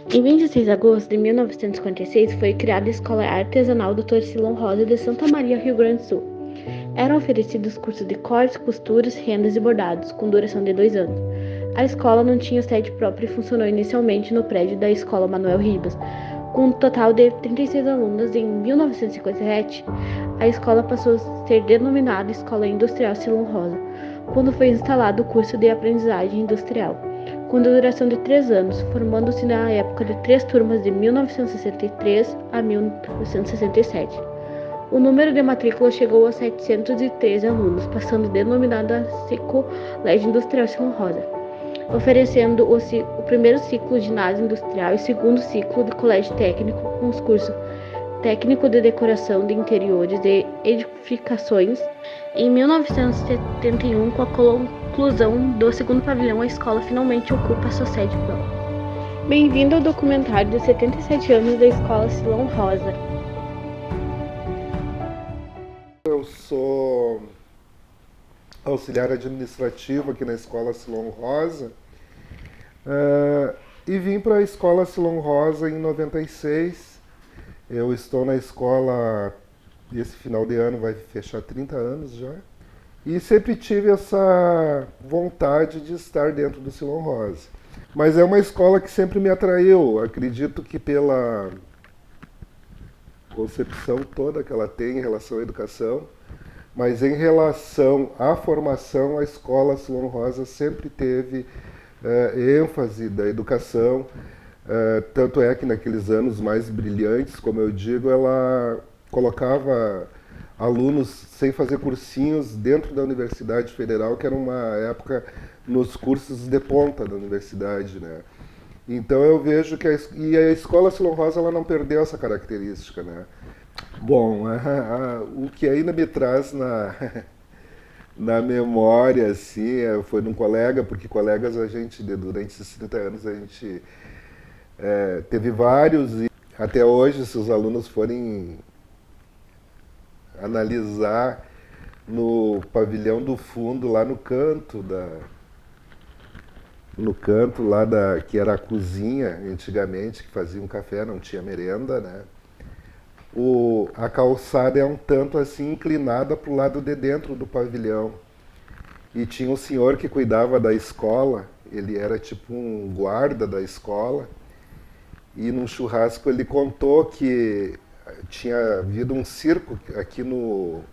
Em 26 de agosto de 1956 foi criada a Escola Artesanal Dr. Silon Rosa de Santa Maria, Rio Grande do Sul. Eram oferecidos cursos de cortes, costuras, rendas e bordados, com duração de 2 anos. A escola não tinha sede própria e funcionou inicialmente no prédio da Escola Manuel Ribas. Com um total de 36 alunos, em 1957, a escola passou a ser denominada Escola Industrial Silon Rosa, quando foi instalado o curso de aprendizagem industrial, com duração de 3 anos, formando-se na época de 3 turmas de 1963 a 1967. O número de matrícula chegou a 713 alunos, passando denominada Colégio Industrial Silon Rosa, oferecendo o primeiro ciclo de ginásio industrial e segundo ciclo de colégio técnico com os cursos técnico de decoração de interiores e edificações. Em 1971, com a conclusão do segundo pavilhão, a escola finalmente ocupa a sua sede própria. Bem-vindo ao documentário dos 77 anos da Escola Silon Rosa. Eu sou auxiliar administrativo aqui na Escola Silon Rosa e vim para a Escola Silon Rosa em 96. Eu estou na escola, esse final de ano vai fechar 30 anos já, e sempre tive essa vontade de estar dentro do Silon Rosa. Mas é uma escola que sempre me atraiu, acredito que pela concepção toda que ela tem em relação à educação, mas em relação à formação, a Escola Silon Rosa sempre teve ênfase da educação. Tanto é que naqueles anos mais brilhantes, como eu digo, ela colocava alunos sem fazer cursinhos dentro da Universidade Federal, que era uma época nos cursos de ponta da universidade, né? Então eu vejo que a Escola Silon Rosa ela não perdeu essa característica, né? Bom, o que ainda me traz na memória, assim, foi num colega, porque colegas a gente, durante esses 30 anos, a gente teve vários, e até hoje, se os alunos forem analisar no pavilhão do fundo, lá no canto que era a cozinha antigamente, que fazia um café, não tinha merenda, né? A calçada é um tanto assim inclinada para o lado de dentro do pavilhão. E tinha um senhor que cuidava da escola, ele era tipo um guarda da escola, e num churrasco ele contou que tinha havido um circo aqui no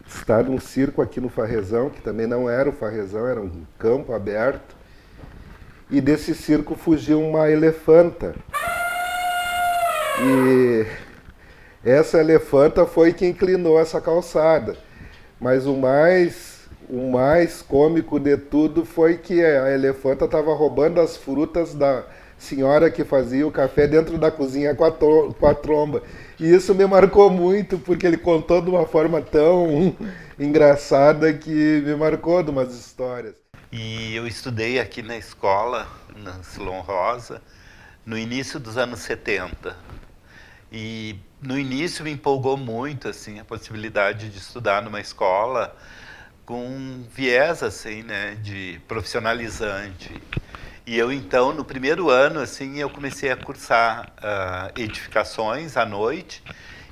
estado, um circo aqui no Farrezão, que também não era o Farrezão, era um campo aberto, e desse circo fugiu uma elefanta. E essa elefanta foi que inclinou essa calçada. Mas o mais cômico de tudo foi que a elefanta estava roubando as frutas da senhora que fazia o café dentro da cozinha com a tromba. E isso me marcou muito, porque ele contou de uma forma tão engraçada que me marcou de umas histórias. E eu estudei aqui na escola, na Silon Rosa, no início dos anos 70. E no início me empolgou muito assim a possibilidade de estudar numa escola com viés assim, né, de profissionalizante. E eu então no primeiro ano assim eu comecei a cursar edificações à noite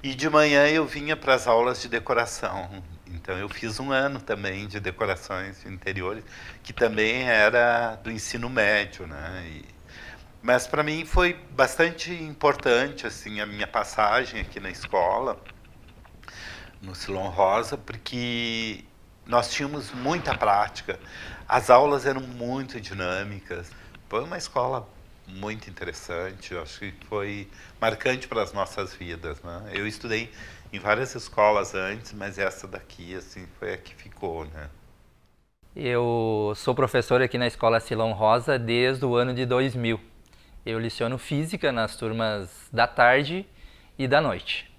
e de manhã eu vinha para as aulas de decoração. Então eu fiz um ano também de decorações de interiores, que também era do ensino médio, né? Mas para mim foi bastante importante assim a minha passagem aqui na escola, no Silon Rosa, porque nós tínhamos muita prática, as aulas eram muito dinâmicas. Foi uma escola muito interessante, eu acho que foi marcante para as nossas vidas, né? Eu estudei em várias escolas antes, mas essa daqui assim foi a que ficou, né? Eu sou professor aqui na Escola Silon Rosa desde o ano de 2000. Eu leciono física nas turmas da tarde e da noite.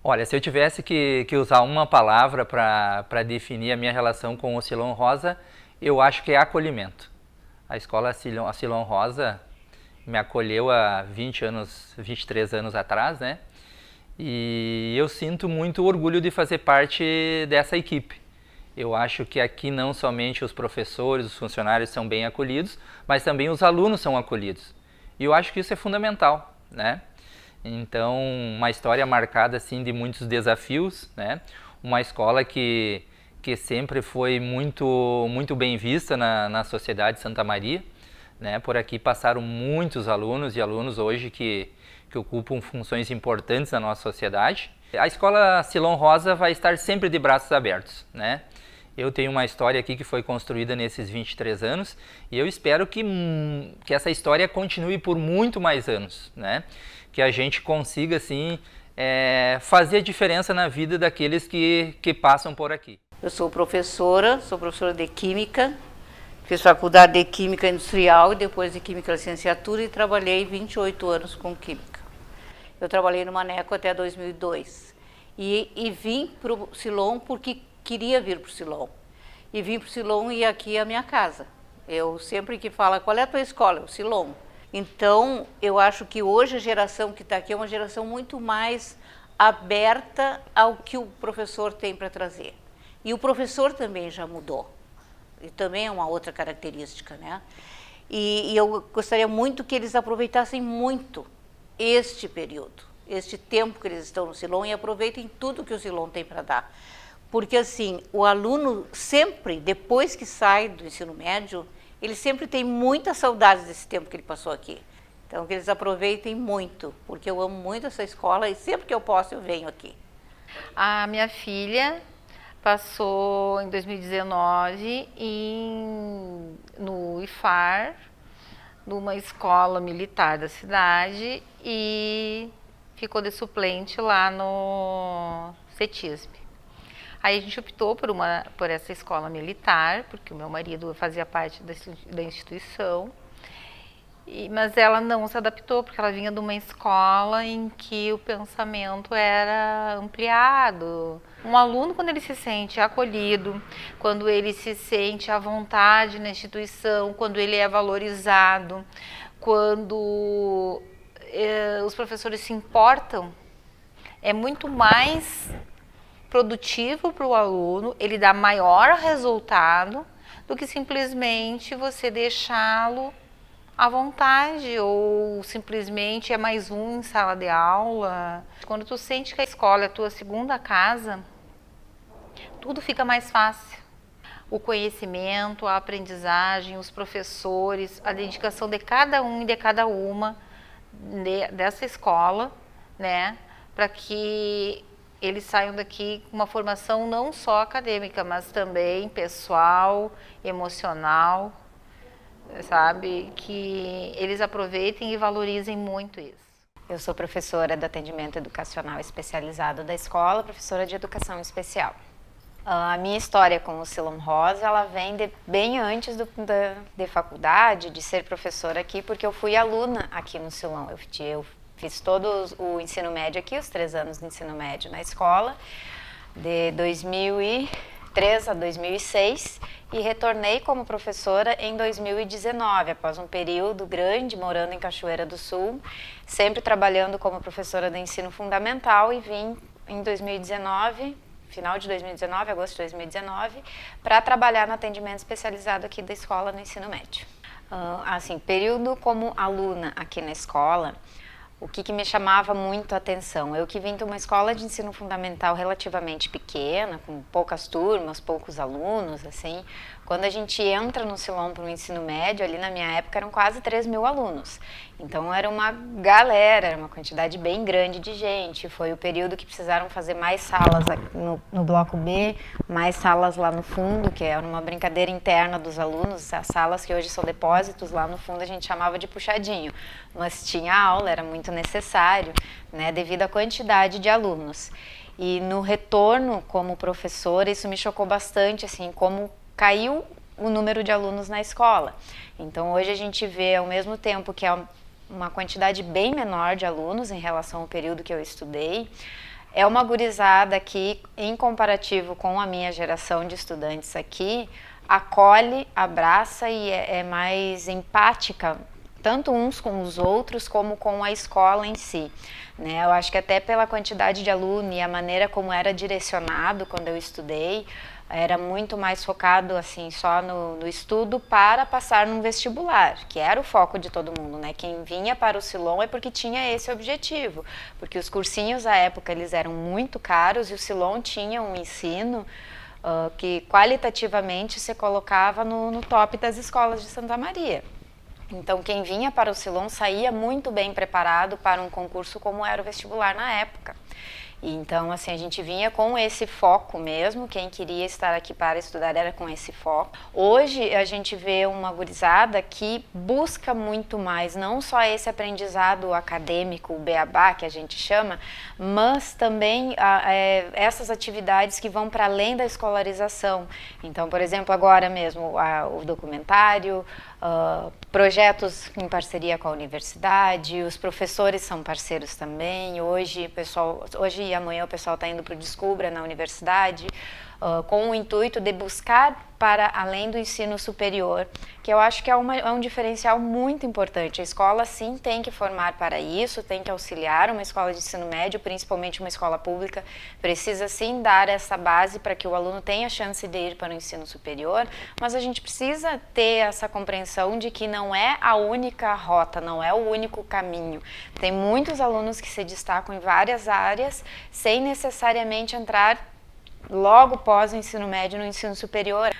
Olha, se eu tivesse que usar uma palavra para definir a minha relação com o Silon Rosa, eu acho que é acolhimento. A escola Silon Rosa me acolheu há 23 anos atrás, né? E eu sinto muito orgulho de fazer parte dessa equipe. Eu acho que aqui não somente os professores, os funcionários são bem acolhidos, mas também os alunos são acolhidos. E eu acho que isso é fundamental, né? Então, uma história marcada assim de muitos desafios, né? Uma escola que sempre foi muito bem vista na sociedade de Santa Maria, né? Por aqui passaram muitos alunos e alunos hoje que ocupam funções importantes na nossa sociedade. A Escola Silon Rosa vai estar sempre de braços abertos, né? Eu tenho uma história aqui que foi construída nesses 23 anos e eu espero que essa história continue por muito mais anos, né? Que a gente consiga, assim, fazer a diferença na vida daqueles que passam por aqui. Eu sou professora de Química, fiz faculdade de Química Industrial e depois de Química Licenciatura e trabalhei 28 anos com Química. Eu trabalhei no Maneco até 2002 e vim para o Silon porque queria vir para o Silon. E vim para o Silon e aqui é a minha casa. Eu sempre que falo, qual é a tua escola? O Silon. Então, eu acho que hoje a geração que está aqui é uma geração muito mais aberta ao que o professor tem para trazer. E o professor também já mudou. E também é uma outra característica, né? E eu gostaria muito que eles aproveitassem muito este período, este tempo que eles estão no Silon e aproveitem tudo que o Silon tem para dar. Porque, assim, o aluno sempre, depois que sai do ensino médio, ele sempre tem muitas saudades desse tempo que ele passou aqui. Então, que eles aproveitem muito, porque eu amo muito essa escola e sempre que eu posso eu venho aqui. A minha filha passou em 2019 no IFAR, numa escola militar da cidade e ficou de suplente lá no CETISB. Aí a gente optou por essa escola militar, porque o meu marido fazia parte da instituição, mas ela não se adaptou, porque ela vinha de uma escola em que o pensamento era ampliado. Um aluno, quando ele se sente acolhido, quando ele se sente à vontade na instituição, quando ele é valorizado, quando os professores se importam, é muito mais produtivo para o aluno, ele dá maior resultado do que simplesmente você deixá-lo à vontade ou simplesmente é mais um em sala de aula. Quando tu sente que a escola é a tua segunda casa, tudo fica mais fácil. O conhecimento, a aprendizagem, os professores, a dedicação de cada um e de cada uma dessa escola, né, para que eles saiam daqui com uma formação não só acadêmica, mas também pessoal, emocional, sabe? Que eles aproveitem e valorizem muito isso. Eu sou professora do atendimento educacional especializado da escola, professora de educação especial. A minha história com o Silon Rosa, ela vem bem antes de faculdade, de ser professora aqui, porque eu fui aluna aqui no Silon. Eu fiz todo o ensino médio aqui, os 3 anos de ensino médio na escola, de 2003 a 2006, e retornei como professora em 2019, após um período grande morando em Cachoeira do Sul, sempre trabalhando como professora de ensino fundamental, e vim em 2019, final de 2019, agosto de 2019, para trabalhar no atendimento especializado aqui da escola no ensino médio. Assim, período como aluna aqui na escola, o que me chamava muito a atenção? Eu que vim de uma escola de ensino fundamental relativamente pequena, com poucas turmas, poucos alunos, assim. Quando a gente entra no Silon para o ensino médio, ali na minha época eram quase 3.000 alunos. Então era uma galera, era uma quantidade bem grande de gente. Foi o período que precisaram fazer mais salas no bloco B, mais salas lá no fundo, que era uma brincadeira interna dos alunos. As salas que hoje são depósitos, lá no fundo a gente chamava de puxadinho. Mas tinha aula, era muito necessário, né, devido à quantidade de alunos. E no retorno como professora, isso me chocou bastante, assim, como caiu o número de alunos na escola. Então hoje a gente vê, ao mesmo tempo que é uma quantidade bem menor de alunos em relação ao período que eu estudei, é uma gurizada que, em comparativo com a minha geração de estudantes aqui, acolhe, abraça e é mais empática, tanto uns com os outros como com a escola em si, né? Eu acho que até pela quantidade de aluno e a maneira como era direcionado quando eu estudei, era muito mais focado assim só no estudo para passar num vestibular, que era o foco de todo mundo, né? Quem vinha para o Silom é porque tinha esse objetivo, porque os cursinhos à época eles eram muito caros e o Silom tinha um ensino que qualitativamente se colocava no top das escolas de Santa Maria. Então quem vinha para o Silom saía muito bem preparado para um concurso como era o vestibular na época. Então, assim, a gente vinha com esse foco mesmo, quem queria estar aqui para estudar era com esse foco. Hoje, a gente vê uma gurizada que busca muito mais, não só esse aprendizado acadêmico, o beabá, que a gente chama, mas também essas atividades que vão para além da escolarização. Então, por exemplo, agora mesmo, o documentário, projetos em parceria com a universidade, os professores são parceiros também. Hoje e amanhã o pessoal está indo para o Descubra na universidade, com o intuito de buscar para além do ensino superior, que eu acho que é um diferencial muito importante. A escola sim tem que formar para isso, tem que auxiliar. Uma escola de ensino médio, principalmente uma escola pública, precisa sim dar essa base para que o aluno tenha a chance de ir para o ensino superior, mas a gente precisa ter essa compreensão de que não é a única rota, não é o único caminho. Tem muitos alunos que se destacam em várias áreas sem necessariamente entrar logo pós o ensino médio no ensino superior.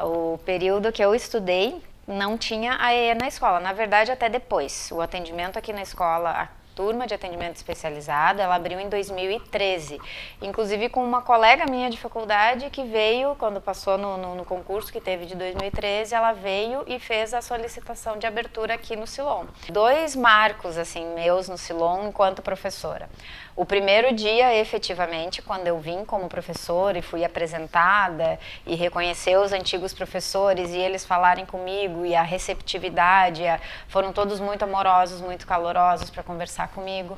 O período que eu estudei não tinha AEE na escola, na verdade até depois. O atendimento aqui na escola, a turma de atendimento especializado, ela abriu em 2013, inclusive com uma colega minha de faculdade que veio, quando passou no concurso que teve de 2013, ela veio e fez a solicitação de abertura aqui no Silom. 2 marcos assim meus no Silom enquanto professora. O primeiro dia, efetivamente, quando eu vim como professora e fui apresentada e reconhecer os antigos professores e eles falarem comigo e a receptividade, foram todos muito amorosos, muito calorosos para conversar comigo.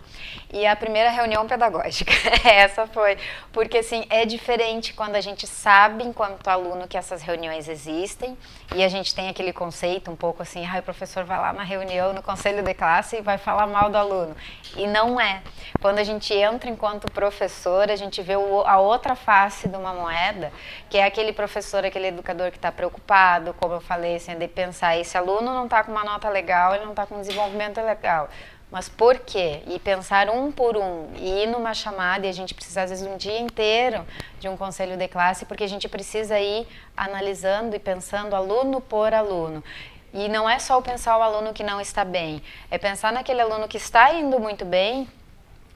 E a primeira reunião pedagógica, essa foi, porque assim, é diferente quando a gente sabe, enquanto aluno, que essas reuniões existem e a gente tem aquele conceito um pouco assim, o professor vai lá na reunião, no conselho de classe e vai falar mal do aluno. E não é. Quando a gente entra enquanto professor, a gente vê a outra face de uma moeda, que é aquele professor, aquele educador que está preocupado, como eu falei, assim, de pensar, esse aluno não está com uma nota legal, ele não está com um desenvolvimento legal. Mas por quê? E pensar um por um, e ir numa chamada, e a gente precisa às vezes um dia inteiro de um conselho de classe, porque a gente precisa ir analisando e pensando aluno por aluno. E não é só pensar o aluno que não está bem, é pensar naquele aluno que está indo muito bem.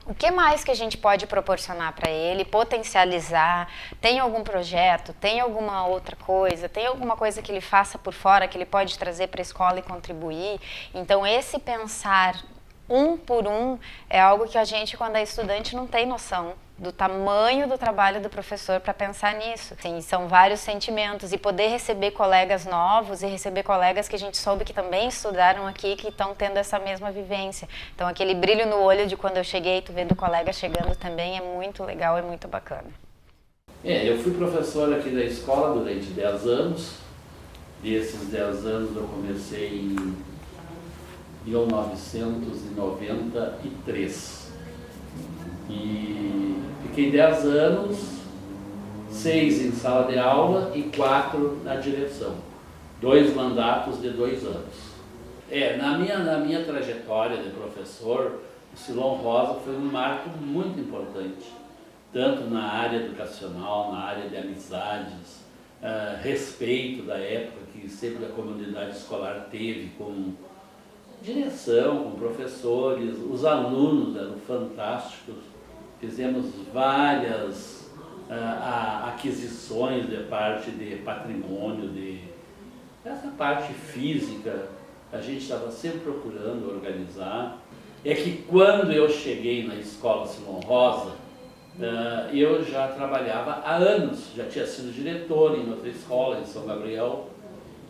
O que mais que a gente pode proporcionar para ele, potencializar? Tem algum projeto, tem alguma outra coisa, tem alguma coisa que ele faça por fora, que ele pode trazer para a escola e contribuir? Então esse pensar um por um é algo que a gente, quando é estudante, não tem noção do tamanho do trabalho do professor para pensar nisso. Sim, são vários sentimentos, e poder receber colegas novos e receber colegas que a gente soube que também estudaram aqui, que estão tendo essa mesma vivência. Então aquele brilho no olho de quando eu cheguei, tu vendo o colega chegando também é muito legal, é muito bacana. Eu fui professor aqui da escola durante 10 anos. Desses 10 anos eu comecei em 1993. E fiquei 10 anos, 6 em sala de aula e 4 na direção. 2 mandatos de 2 anos. Na minha trajetória de professor, o Silom Rosa foi um marco muito importante, tanto na área educacional, na área de amizades, respeito da época que sempre a comunidade escolar teve com direção, com professores, os alunos eram fantásticos. Fizemos várias aquisições de parte de patrimônio, essa parte física, a gente estava sempre procurando organizar. É que quando eu cheguei na escola Silom Rosa, eu já trabalhava há anos, já tinha sido diretor em outra escola, em São Gabriel.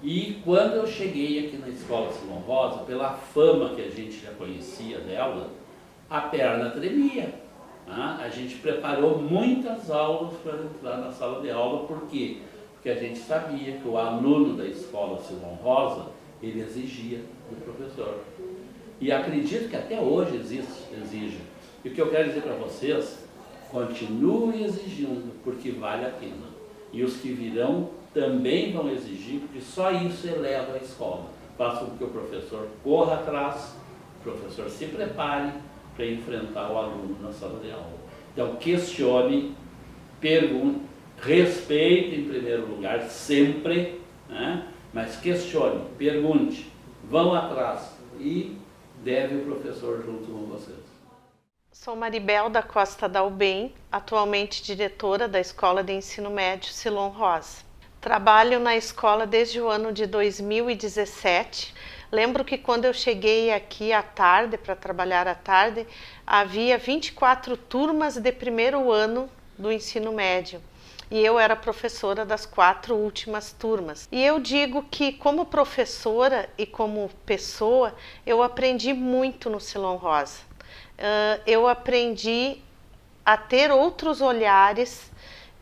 E quando eu cheguei aqui na escola Silom Rosa, pela fama que a gente já conhecia dela, a perna tremia. A gente preparou muitas aulas para entrar na sala de aula. Por quê? Porque a gente sabia que o aluno da escola Silom Rosa, ele exigia do professor. E acredito que até hoje exige. E o que eu quero dizer para vocês, continue exigindo, porque vale a pena. E os que virão também vão exigir, porque só isso eleva a escola. Faça com que o professor corra atrás, o professor se prepare para enfrentar o aluno na sala de aula. Então, questione, pergunte, respeite em primeiro lugar, sempre, né? Mas questione, pergunte, vão atrás e deve o professor junto com vocês. Sou Maribel da Costa Dalben, atualmente diretora da Escola de Ensino Médio Silon Rosa. Trabalho na escola desde o ano de 2017. Lembro que quando eu cheguei aqui à tarde, para trabalhar à tarde, havia 24 turmas de primeiro ano do ensino médio. E eu era professora das 4 últimas turmas. E eu digo que como professora e como pessoa, eu aprendi muito no Silon Rosa. Eu aprendi a ter outros olhares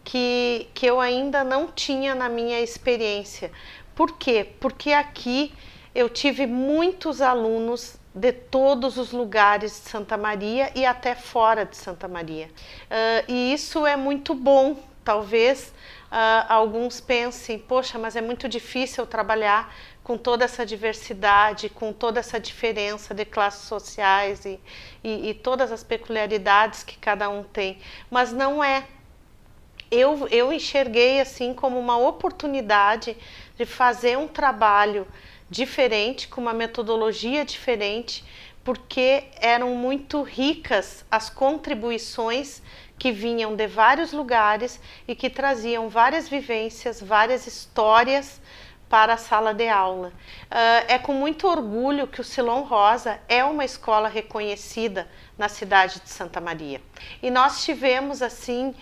que eu ainda não tinha na minha experiência. Por quê? Porque aqui eu tive muitos alunos de todos os lugares de Santa Maria e até fora de Santa Maria. E isso é muito bom. Talvez alguns pensem, poxa, mas é muito difícil trabalhar com toda essa diversidade, com toda essa diferença de classes sociais e todas as peculiaridades que cada um tem. Mas não é. Eu enxerguei assim como uma oportunidade de fazer um trabalho diferente, com uma metodologia diferente, porque eram muito ricas as contribuições que vinham de vários lugares e que traziam várias vivências, várias histórias para a sala de aula. É com muito orgulho que o Silon Rosa é uma escola reconhecida na cidade de Santa Maria. E nós tivemos assim,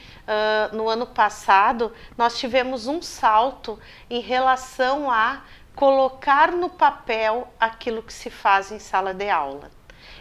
no ano passado, nós tivemos um salto em relação a colocar no papel aquilo que se faz em sala de aula.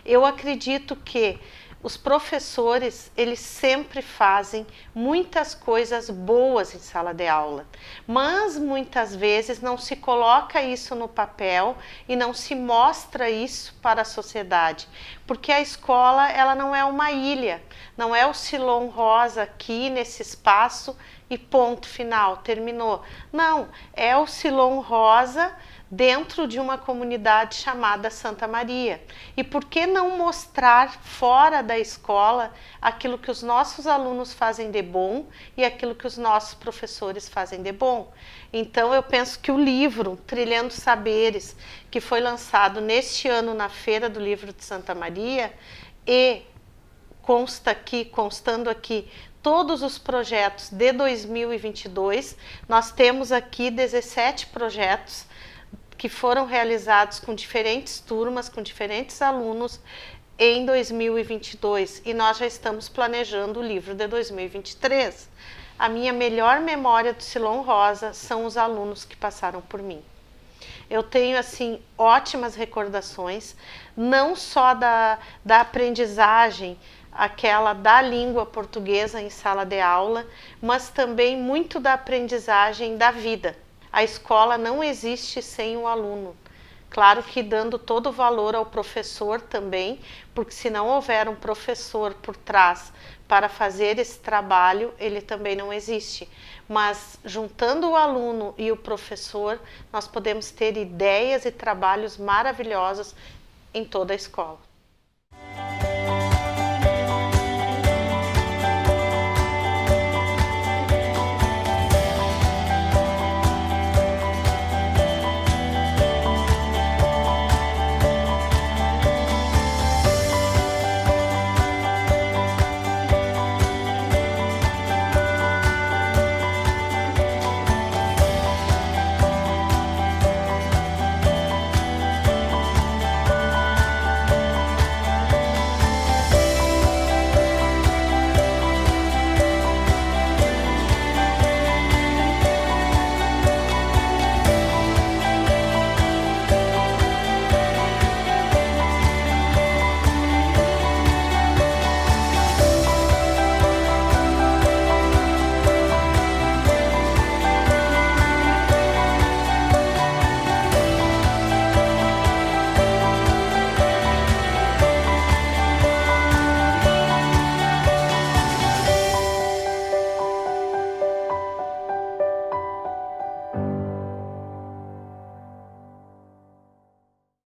Eu acredito que os professores, eles sempre fazem muitas coisas boas em sala de aula, mas muitas vezes não se coloca isso no papel e não se mostra isso para a sociedade, porque a escola, ela não é uma ilha, não é o Silon Rosa aqui nesse espaço e ponto final, terminou. Não, é o Silon Rosa dentro de uma comunidade chamada Santa Maria. E por que não mostrar fora da escola aquilo que os nossos alunos fazem de bom e aquilo que os nossos professores fazem de bom? Então eu penso que o livro Trilhando Saberes, que foi lançado neste ano na Feira do Livro de Santa Maria, e constando aqui todos os projetos de 2022, nós temos aqui 17 projetos que foram realizados com diferentes turmas, com diferentes alunos em 2022, e nós já estamos planejando o livro de 2023. A minha melhor memória do Silon Rosa são os alunos que passaram por mim. Eu tenho assim ótimas recordações, não só da aprendizagem, aquela da língua portuguesa em sala de aula, mas também muito da aprendizagem da vida. A escola não existe sem o aluno. Claro que dando todo o valor ao professor também, porque se não houver um professor por trás para fazer esse trabalho, ele também não existe. Mas juntando o aluno e o professor, nós podemos ter ideias e trabalhos maravilhosos em toda a escola.